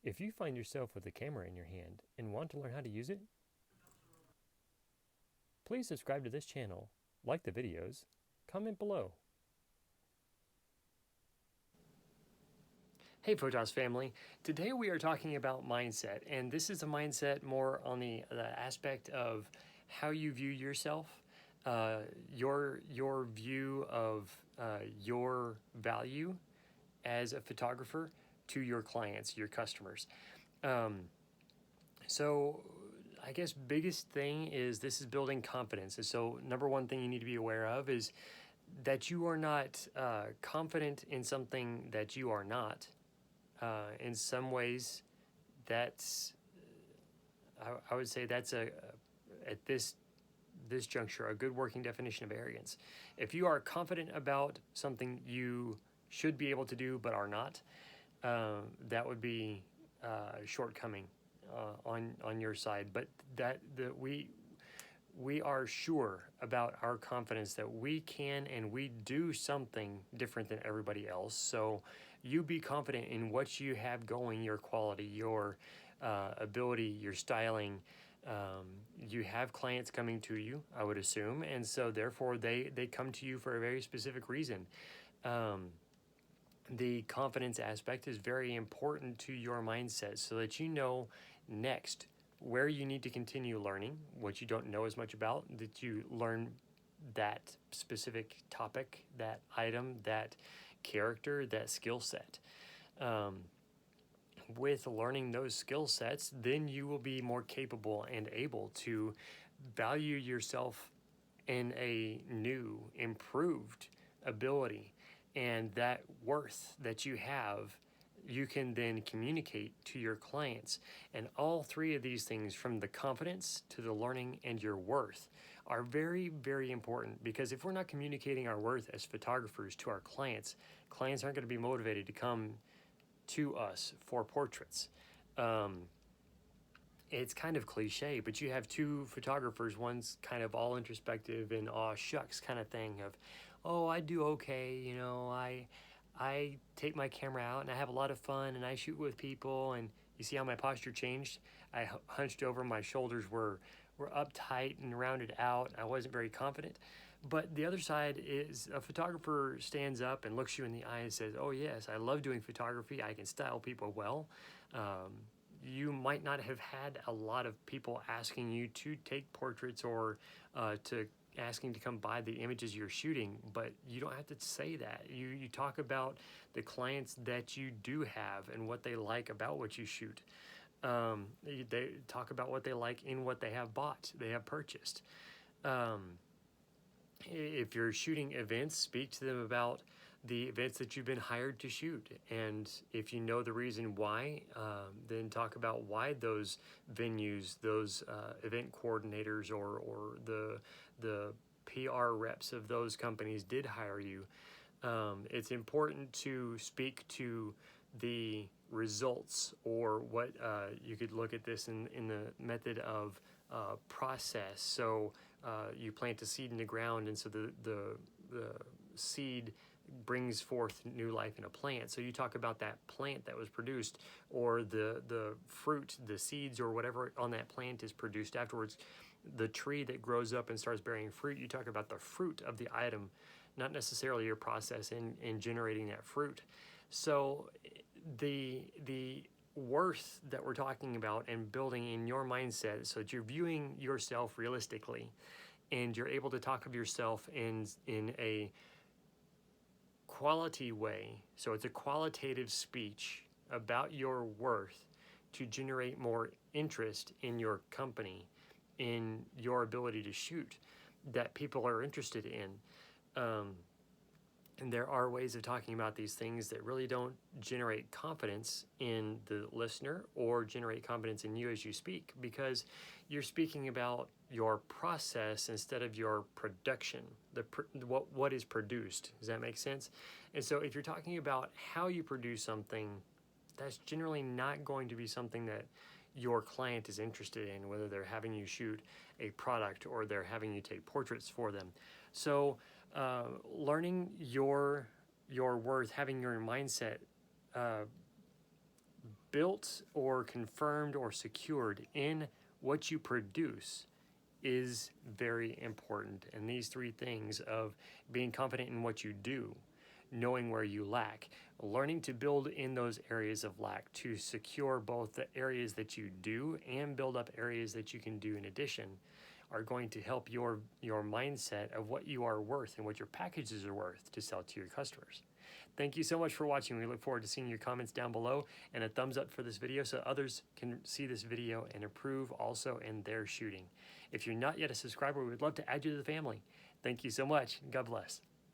If you find yourself with a camera in your hand and want to learn how to use it, please subscribe to this channel, like the videos, comment below. Hey Photos family, today we are talking about mindset, and this is a mindset more on the aspect of how you view yourself, your view of your value as a photographer to your clients, your customers. Um, so I guess biggest thing is this is building confidence. And so number one thing you need to be aware of is that you are not confident in something that you are not. In some ways, that's I would say that's at this juncture a good working definition of arrogance. If you are confident about something you should be able to do but are not, that would be a shortcoming on your side. But we are sure about our confidence that we can and we do something different than everybody else. So you be confident in what you have going, your quality, your ability, your styling. You have clients coming to you, I would assume, and so therefore they come to you for a very specific reason. The confidence aspect is very important to your mindset so that you know next where you need to continue learning what you don't know as much about, that you learn that specific topic, that item, that character, that skill set. With learning those skill sets, then you will be more capable and able to value yourself in a new, improved ability. And that worth that you have, you can then communicate to your clients. And all three of these things, from the confidence to the learning and your worth, are very, very important, because if we're not communicating our worth as photographers to our clients, clients aren't going to be motivated to come to us for portraits. It's kind of cliche, but you have two photographers. One's kind of all introspective and aw shucks kind of thing of, oh, I do okay, you know, I take my camera out and I have a lot of fun and I shoot with people, and you see how my posture changed. I hunched over, my shoulders were uptight and rounded out. I wasn't very confident. But the other side is a photographer stands up and looks you in the eye and says, oh yes, I love doing photography. I can style people well. You might not have had a lot of people asking you to take portraits or to asking to come buy the images you're shooting, but you don't have to say that. You talk about the clients that you do have and what they like about what you shoot. They talk about what they like in what they have bought, they have purchased. If you're shooting events, speak to them about the events that you've been hired to shoot. And if you know the reason why, then talk about why those venues, those event coordinators, or the PR reps of those companies did hire you. It's important to speak to the results, or what you could look at this in the method of process. So you plant a seed in the ground, and so the seed brings forth new life in a plant. So you talk about that plant that was produced, or the fruit, the seeds, or whatever on that plant is produced afterwards. The tree that grows up and starts bearing fruit, you talk about the fruit of the item, not necessarily your process in generating that fruit. So the worth that we're talking about and building in your mindset, so that you're viewing yourself realistically and you're able to talk of yourself in a quality way. So it's a qualitative speech about your worth to generate more interest in your company, in your ability to shoot, that people are interested in. And there are ways of talking about these things that really don't generate confidence in the listener or generate confidence in you as you speak, because you're speaking about your process instead of your production, what is produced. Does that make sense? And so if you're talking about how you produce something, that's generally not going to be something that your client is interested in, whether they're having you shoot a product or they're having you take portraits for them. So learning your worth, having your mindset built or confirmed or secured in what you produce is very important. And these three things of being confident in what you do, knowing where you lack, learning to build in those areas of lack to secure both the areas that you do and build up areas that you can do in addition, are going to help your mindset of what you are worth and what your packages are worth to sell to your customers. Thank you so much for watching. We look forward to seeing your comments down below and a thumbs up for this video so others can see this video and improve also in their shooting. If you're not yet a subscriber, we would love to add you to the family. Thank you so much. God bless.